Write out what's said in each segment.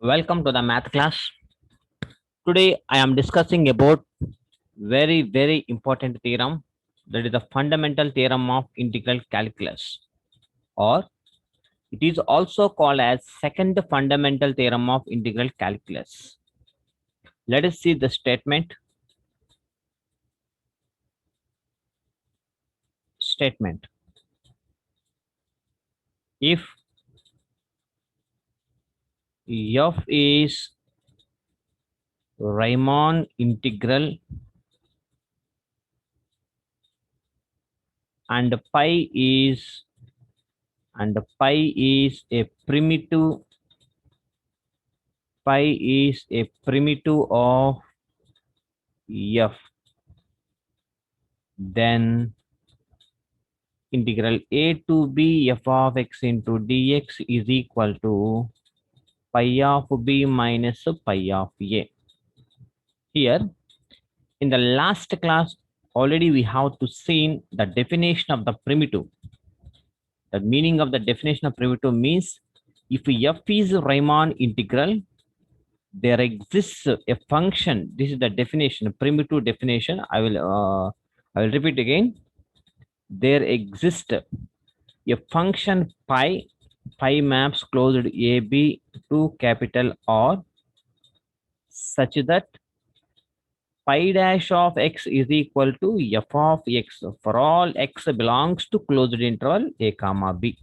Welcome to the math class. Today I am discussing about very important theorem, that is the fundamental theorem of integral calculus, or it is also called as second fundamental theorem of integral calculus. Let us see the statement. Statement. If f is Riemann integral and pi is a primitive of f, then integral a to b f of x into dx is equal to pi of b minus pi of a. Here, in the last class, already we have to seen the definition of the primitive. The meaning of the definition of primitive means if f is Riemann integral, there exists a function. This is the definition, primitive definition. I will repeat again. There exists a function pi maps closed AB to capital R such that pi dash of x is equal to f of x for all x belongs to closed interval a comma b.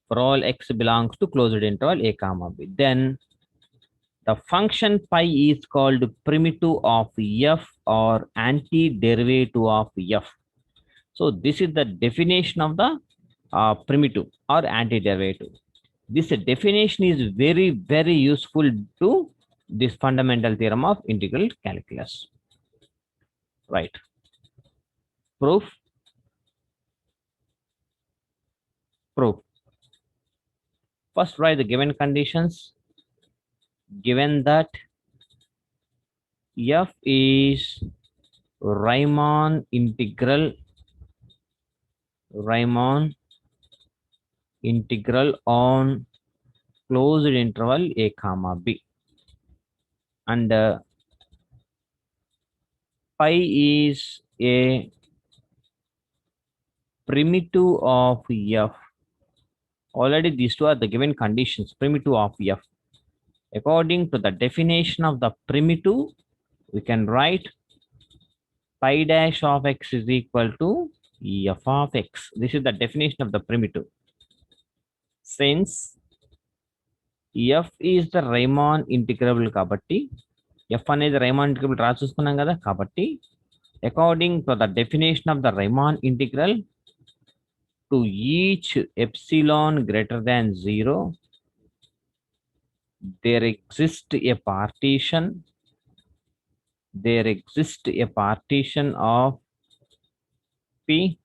For all x belongs to closed interval a comma b. Then the function pi is called primitive of f or antiderivative of f. So this is the definition of the primitive or antiderivative. This definition is very useful to this fundamental theorem of integral calculus. Right. Proof. Proof. First write the given conditions. Given that f is Riemann integral on closed interval a comma b, and pi is a primitive of f. Already these two are the given conditions, primitive of f. According to the definition of the primitive, we can write pi dash of x is equal to f of x. This is the definition of the primitive. Since f is the Riemann integrable kabatti, f అనేది Riemann integrable రాసుకున్నాం కదా, కాబట్టి according to the definition of the Riemann integral, to each epsilon greater than 0, there exists a partition of p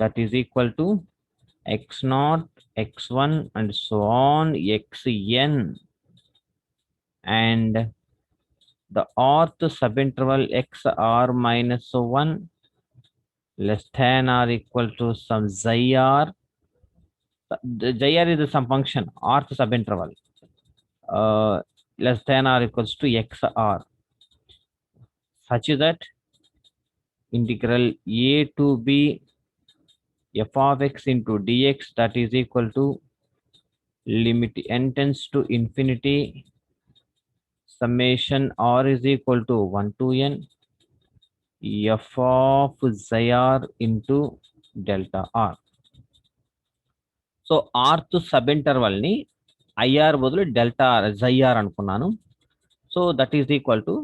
that is equal to x0, x1 and so on xn, and the rth subinterval xr minus 1 less than or equal to some xi r. The xi r is some function rth subinterval less than or equals to xr, such that integral a to b f of x into dx that is equal to limit n tends to infinity summation r is equal to 1 to n f of xi r into delta r. So rth sub ని IR బదులు delta xi r అనుకున్నాను. So that is equal to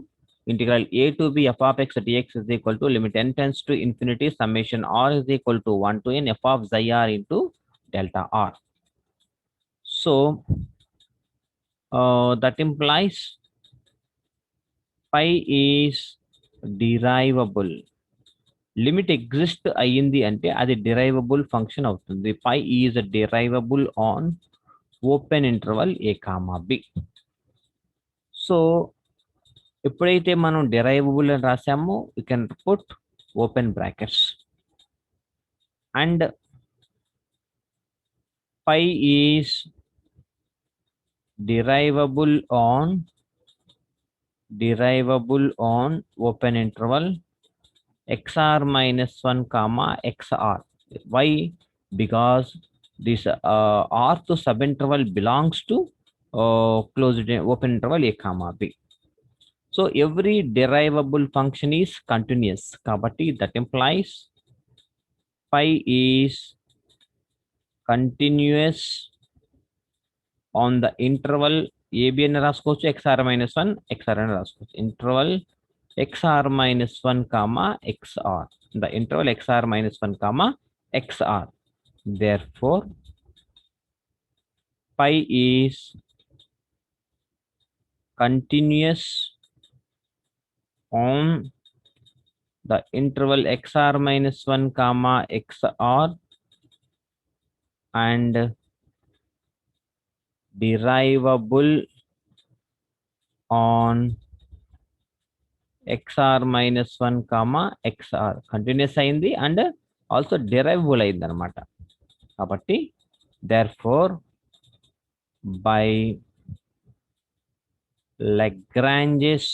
integral a to b f of x dx is equal to limit n tends to infinity summation r is equal to 1 to n f of xi r into delta r. So that implies pi is derivable. Limit exist అయ్యింది అంటే అది derivable function అవుతుంది. Pi is derivable on open interval a comma b. So ఎప్పుడైతే మనం derivable అని రాసామో you can put open brackets and pi is derivable on open interval xr minus 1 comma xr. Why? Because this rth subinterval belongs to closed open interval a comma b. So every derivable function is continuous. Kabatti that implies phi is continuous on the interval ab అని రాసుకోవచ్చు xr minus 1 xr అని రాసుకోవచ్చు interval xr minus 1 comma xr, the interval xr minus 1 comma xr. Therefore pi is continuous on the interval xr minus 1 comma xr and derivable on xr minus 1 comma xr. Continuous అయింది and also derivable అయింది అనమాట. కాబట్టి therefore by Lagrange's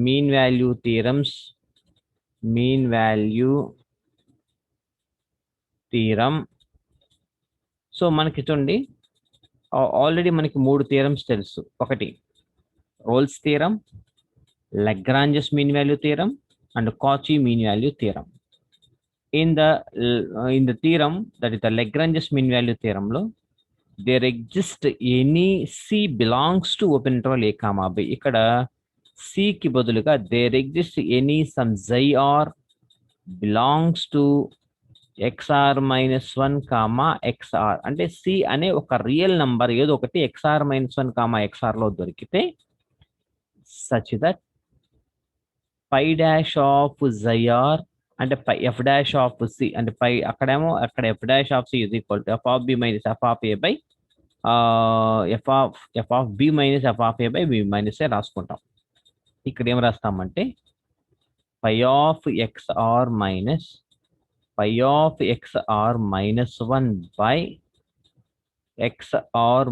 mean value theorem so మనకి చూడండి already మనకి 3 theorems తెలుసు. ఒకటి Rolle's theorem, Lagrange's mean value theorem and Cauchy mean value theorem. In the theorem, that is the Lagrange's mean value theorem lo, there exists any c belongs to open interval a comma b. Ikkada c ki baduluga there exists any some xi r belongs to xr minus 1 comma xr. అంటే c అనే ఒక real number ఏదో ఒకటి xr minus 1 comma xr లో దొరికితే such that pi dash of xi r అంటే f dash of c అంటే pi అక్కడేమో అక్కడ f dash of c is equal to f of b minus f of a by f of b minus f of a by b minus a రాసుకుంటాం. ఇక్కడ ఏం రాస్తామంటే pi of xr minus pi of xr minus 1 by xr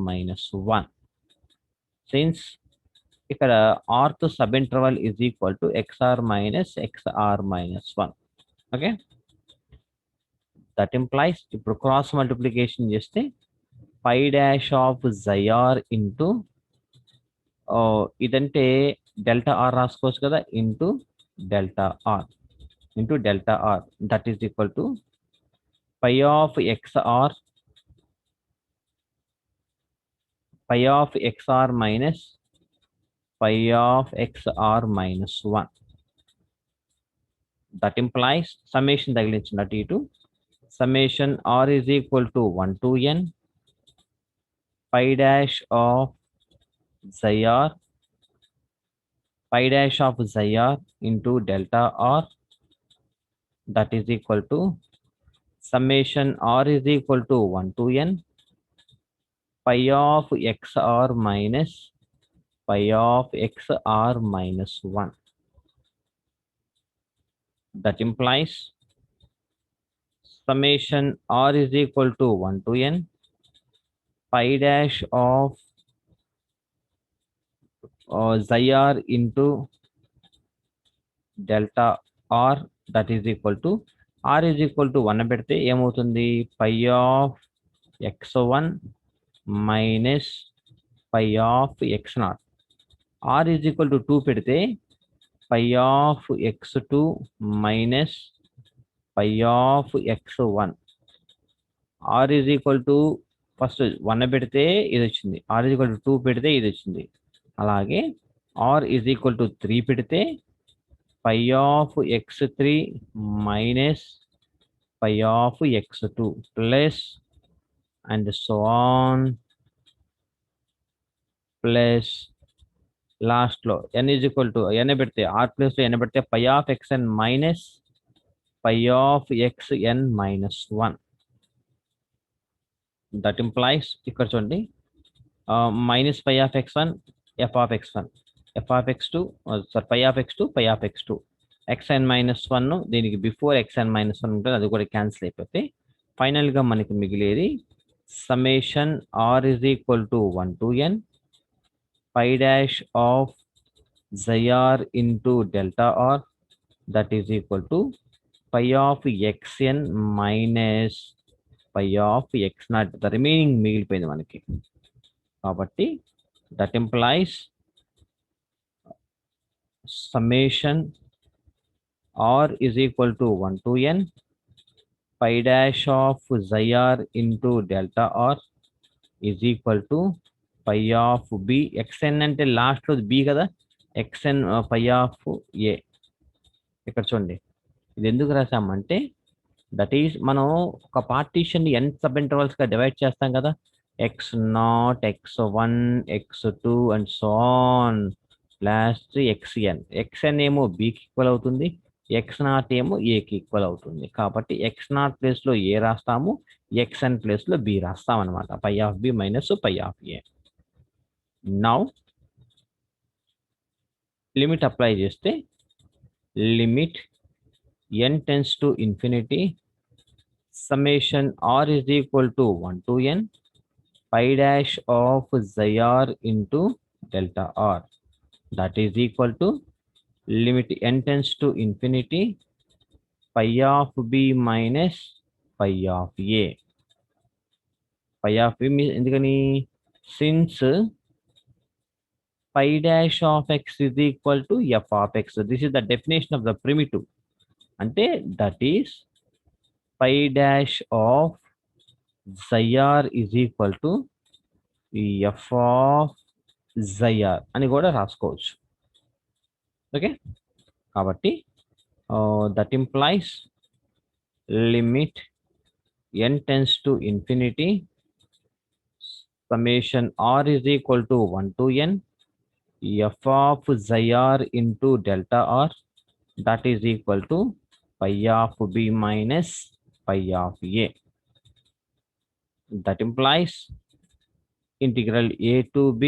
minus 1. Since ఇక్కడ rth subinterval is equal to xr minus 1. Okay, that implies ఇప్పుడు cross multiplication చేస్తే pi dash of xi r into ఇదంటే delta r రాసుకోవచ్చు కదా into delta r that is equal to pi of xr minus pi of xr minus 1. That implies summation తగిలించినట్టు ఇటు summation r is equal to 1 to n pi dash of xi r into delta r, that is equal to summation r is equal to 1 to n pi of xr minus pi of xr minus 1. That implies summation r is equal to 1 to n pi dash of xi r into delta r, that is equal to r is equal to 1 పెడితే ఏమవుతుంది pi of x1 minus pi of x0. r is equal to 2 పెడితే pi of x2 minus pi of x1. r is equal to first 1 పెడితే ఇది వచ్చింది, r is equal to 2 పెడితే ఇది వచ్చింది. అలాగే r is equal to 3 పెడితే pi of x3 minus pi of x2 plus and so on plus last లో n is equal to n పెడితే r plus n పెడితే pi of xn minus pi of xn minus 1. That implies ఇక్కడ చూడండి minus pi of x1 f of x1 f of x2 sorry pi of x2 pi of x2 xn minus 1 దీనికి before xn minus 1 ఉంటుంది, అది కూడా cancel అయిపోతే final గా మనకి మిగిలేది summation r is equal to 1 to n pi dash of xi r into delta r, that is equal to pi of xn minus pi of x naught. The remaining మిగిలిపోయింది మనకి. కాబట్టి that implies summation r is equal to 1 to n pi dash of xi r into delta r is equal to pi of b. xn అంటే last లో b కదా, xn pi of a. ఇక్కడ చూడండి, ఇది ఎందుకు రాసామంటే దట్ ఈస్ మనం ఒక partition n sub intervals గా డివైడ్ చేస్తాం కదా, x0, x1, x2 and so on last xn. xn ఏమో b కి ఈక్వల్ అవుతుంది, x0 ఏమో a కి ఈక్వల్ అవుతుంది. కాబట్టి x0 ప్లేస్ లో a రాస్తాము, xn ప్లేస్ లో b రాస్తాం అనమాట. Pi of b minus pi of a. Now limit apply చేస్తే limit n tends to infinity summation r is equal to 1 to n pi dash of xi r into delta r, that is equal to limit n tends to infinity pi of b minus pi of a. Pi of b means ఎందుకని, since pi dash of x is equal to f of x, this is the definition of the primitive. అంటే that is pi dash of xi r is equal to f of xi r అని కూడా రాసుకోవచ్చు. Okay, కాబట్టి that implies limit n tends to infinity summation r is equal to 1 to n f of xi r into delta r, that is equal to pi of b minus pi of a. That implies integral a to b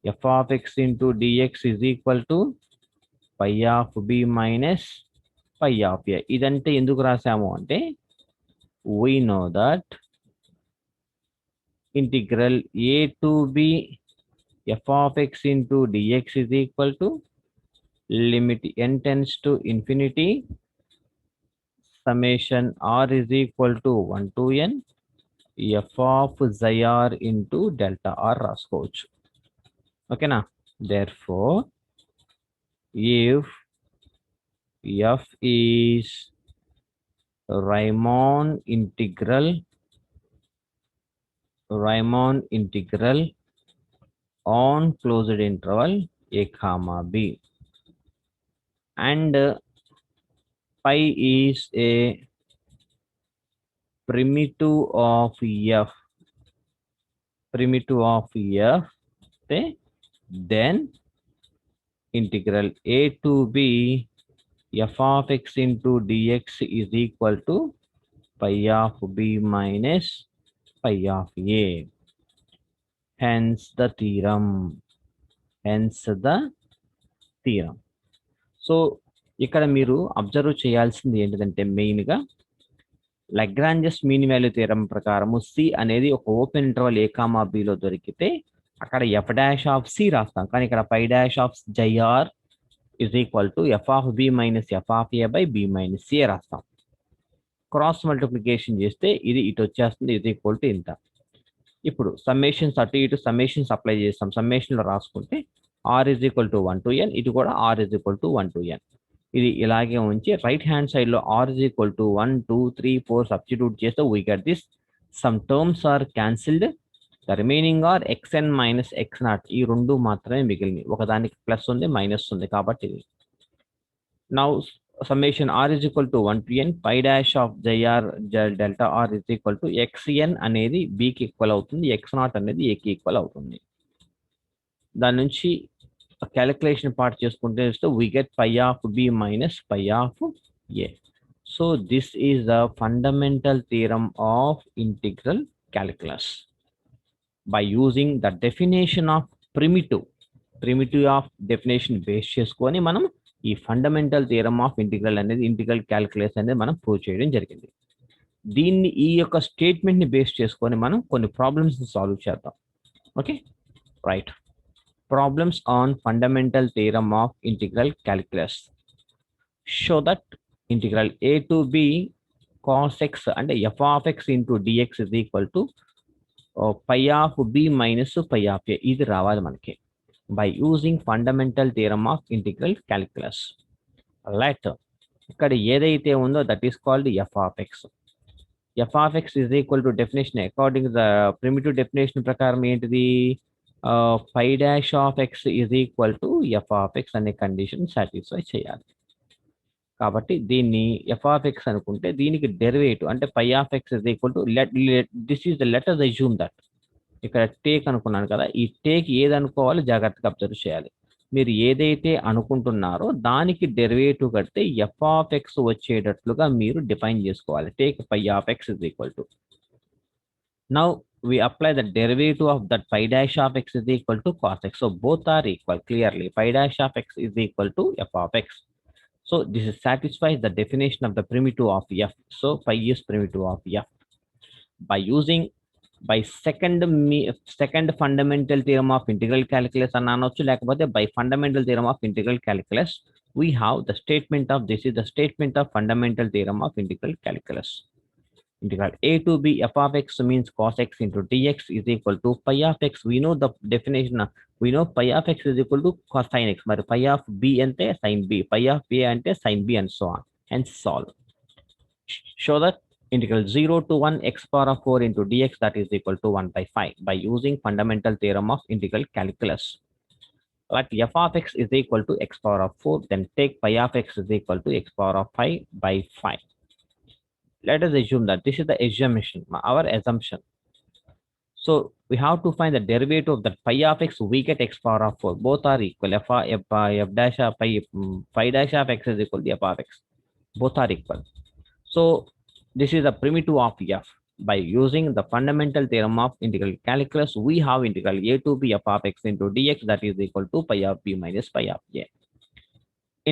f of x into dx is equal to pi of b minus pi of a. ఇదంటే ఎందుకు రాసాము అంటే we know that integral a to b f of x into dx is equal to limit n tends to infinity summation r is equal to 1 to n f of xi r into delta r రాసుకోవచ్చు. ఓకేనా, therefore if f is Riemann integral on closed interval a comma b and pi is a primitive of f, then integral a to b f of x into dx is equal to pi of b minus pi of a. Hence the theorem. So ఇక్కడ మీరు observe చేయాల్సింది ఏంటంటే మెయిన్గా లగ్రాంజెస్ mean value theorem ప్రకారము c అనేది ఒక open interval a comma b లో దొరికితే అక్కడ f డాష్ ఆఫ్ c రాస్తాం, కానీ ఇక్కడ pi dash of xi r is equal to f of b minus f of a by b minus a రాస్తాం. క్రాస్ మల్టిప్లికేషన్ చేస్తే ఇది ఇటు వచ్చేస్తుంది, is equal to ఇంత. ఇప్పుడు సమ్మేషన్స్ అటు ఇటు సమ్మేషన్స్ అప్లై చేస్తాం, సమ్మేషన్ లో రాసుకుంటే r is equal to 1 to n, ఇటు కూడా r is equal to 1 to n. ఇది ఇలాగే ఉంచి రైట్ హ్యాండ్ సైడ్ లో r is equal to 1, 2, 3, 4 substitute చేస్తే we get this. Some terms are cancelled, the remaining are xn minus x0. ఈ రెండు మాత్రమే మిగిలినవి, ఒకదానికి ప్లస్ ఉంది మైనస్ ఉంది కాబట్టి ఇది. Now summation r is equal to 1 to n pi dash of xi r delta r is equal to xn అనేది b కి ఈక్వల్ అవుతుంది, x0 అనేది a కి ఈక్వల్ అవుతుంది. దాని నుంచి క్యాలిక్యులేషన్ పార్ట్ చేసుకుంటే we get pi of b minus pi of a. So this is the fundamental theorem of integral calculus. By using the definition of primitive of definition base చేసుకొని మనం ఈ fundamental theorem of integral అనేది integral calculus అనేది మనం prove చేయడం జరిగింది. దీన్ని ఈ యొక్క స్టేట్మెంట్ ని బేస్ చేసుకొని మనం కొన్ని ప్రాబ్లమ్స్ సాల్వ్ చేద్దాం. Okay, right. Problems on fundamental theorem of integral calculus. Show that integral a to b cos x and f of x into dx is equal to pi of b minus pi of a. ఇది రావాలి మనకి by using fundamental theorem of integral calculus. Let ఇక్కడ ఏదైతే ఉందో that is called f of x. f of x is equal to definition according to the primitive definition ప్రకారం ఏంటిది, phi dash of x is equal to f of x అనే condition satisfy చేయాలి. కాబట్టి దీన్ని f of x అనుకుంటే దీనికి derivative అంటే phi of x is equal to this is the let us assume that ఇక్కడ టేక్ అనుకున్నాను కదా, ఈ టేక్ ఏది అనుకోవాలి జాగ్రత్తగా అబ్జర్వ్ చేయాలి. మీరు ఏదైతే అనుకుంటున్నారో దానికి డెరివేటివ్ కడితే f of x వచ్చేటట్లుగా మీరు డిఫైన్ చేసుకోవాలి. Take phi of x is equal to. Now we apply the derivative of that phi dash of x is equal to cos x. So both are equal clearly. Phi dash of x is equal to f of x. So this satisfies the definition of the primitive of f. So phi is primitive of f. By second fundamental theorem of integral calculus అని అనొచ్చు, లేకపోతే by fundamental theorem of integral calculus, we have the statement of this is the statement of fundamental theorem of integral calculus. Integral a to b f of x means cos x into dx is equal to pi of x. We know the definition. We know pi of x is equal to cos sin x. But pi of b ante sin b, pi of a ante sin b, and so on. Hence solve. Show that integral 0 to 1 x power of 4 into dx that is equal to 1 by 5 by using fundamental theorem of integral calculus. Let f of x is equal to x power of 4, then take pi of x is equal to x power of 5 by 5. Let us assume that this is the assumption, our assumption. So we have to find the derivative of that pi of x. We get x power of 4. Both are equal. F dash of pi dash of x is equal to f of x. Both are equal. So this is the primitive of f. By using the fundamental theorem of integral calculus, we have integral a to b f of x into dx that is equal to pi of b minus pi of a.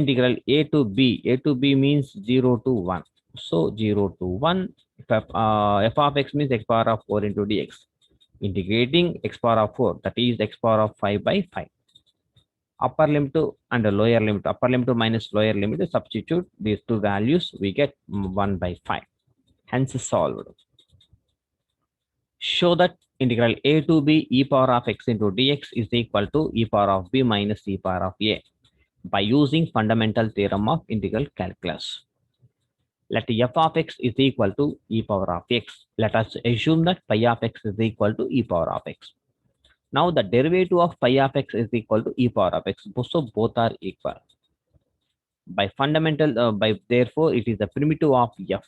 Integral a to b means 0 to 1. So 0 to 1, f of x means x power of 4 into dx. Integrating x power of 4, that is x power of 5 by 5. Upper limit and lower limit, upper limit minus lower limit, substitute these two values, we get 1 by 5. Hence solved. Show that integral a to b e power of x into dx is equal to e power of b minus e power of a by using fundamental theorem of integral calculus. Let f of x is equal to e power of x. Let us assume that pi of x is equal to e power of x. Now the derivative of pi of x is equal to e power of x. So both are equal. Therefore it is the primitive of f.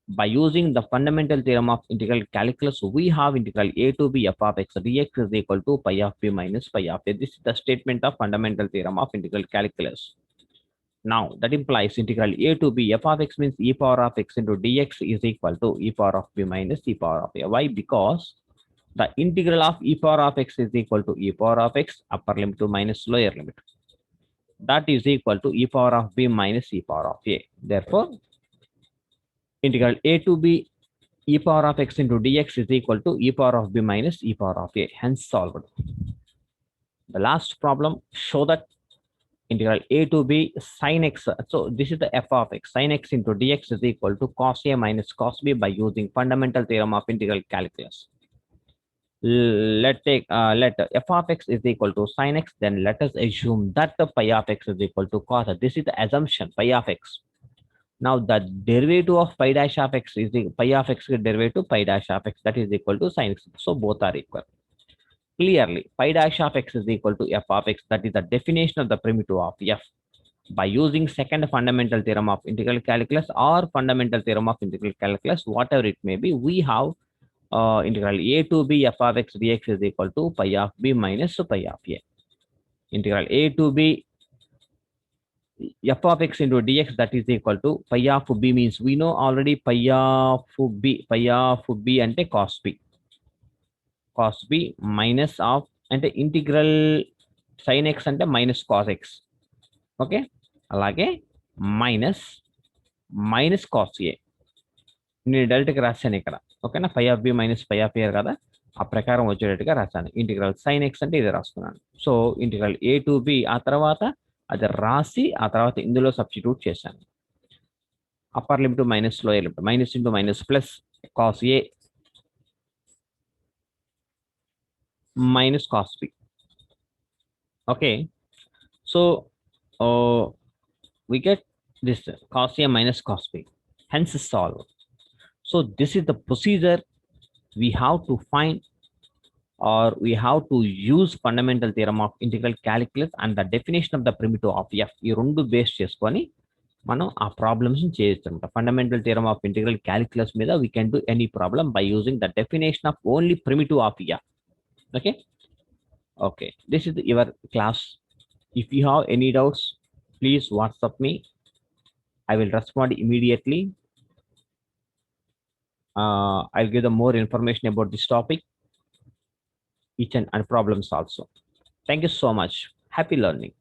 By using the fundamental theorem of integral calculus, we have integral a to b f of x dx is equal to pi of b minus pi of a. This is the statement of fundamental theorem of integral calculus. Now that implies integral a to b f of x means e power of x into dx is equal to e power of b minus e power of a. Why? Because the integral of e power of x is equal to e power of x upper limit to minus lower limit. That is equal to e power of b minus e power of a. Therefore, integral a to b e power of x into dx is equal to e power of b minus e power of a. Hence solved. The last problem, show that integral a to b sin x. So this is the f of x. Sin x into dx is equal to cos a minus cos b by using fundamental theorem of integral calculus. Let f of x is equal to sin x. Then let us assume that the pi of x is equal to cos. This is the assumption, pi of x. Now the derivative of pi dash of x is the pi of x derivative pi dash of x that is equal to sin x. So both are equal. Clearly, pi dash of x is equal to f of x. That is the definition of the primitive of f. By using second fundamental theorem of integral calculus or fundamental theorem of integral calculus, whatever it may be, we have integral a to b f of x dx is equal to pi of b minus pi of a. Integral a to b f of x into dx that is equal to pi of b means we know already pi of b ante cos b minus of ante integral sin x ante minus cos x. Okay, alage minus cos a. నేను డైరెక్ట్గా రాశాను ఇక్కడ, ఓకేనా. Pi of b minus pi of a కదా, ఆ ప్రకారం వచ్చేటట్టుగా రాశాను. ఇంటిగ్రల్ సైన్ ఎక్స్ అంటే ఇది రాసుకున్నాను. So integral A to be, ఆ తర్వాత అది రాసి ఆ తర్వాత ఇందులో సబ్స్టిట్యూట్ చేశాను. Upper limit minus lower limit, minus into minus plus cos A minus cos b. Okay, so we get this cos a minus cos b, hence solve. So this is the procedure we have to find, or we have to use fundamental theorem of integral calculus and the definition of the primitive of f. ఈ రెండు base చేసుకొని మనం ఆ problems చేయొచ్చు. Fundamental theorem of integral calculus మీద we can do any problem by using the definition of only primitive of f. Okay. Okay, this is your class. If you have any doubts, please WhatsApp me. I will respond immediately. I'll give the more information about this topic, each and problems also. Thank you so much. Happy learning.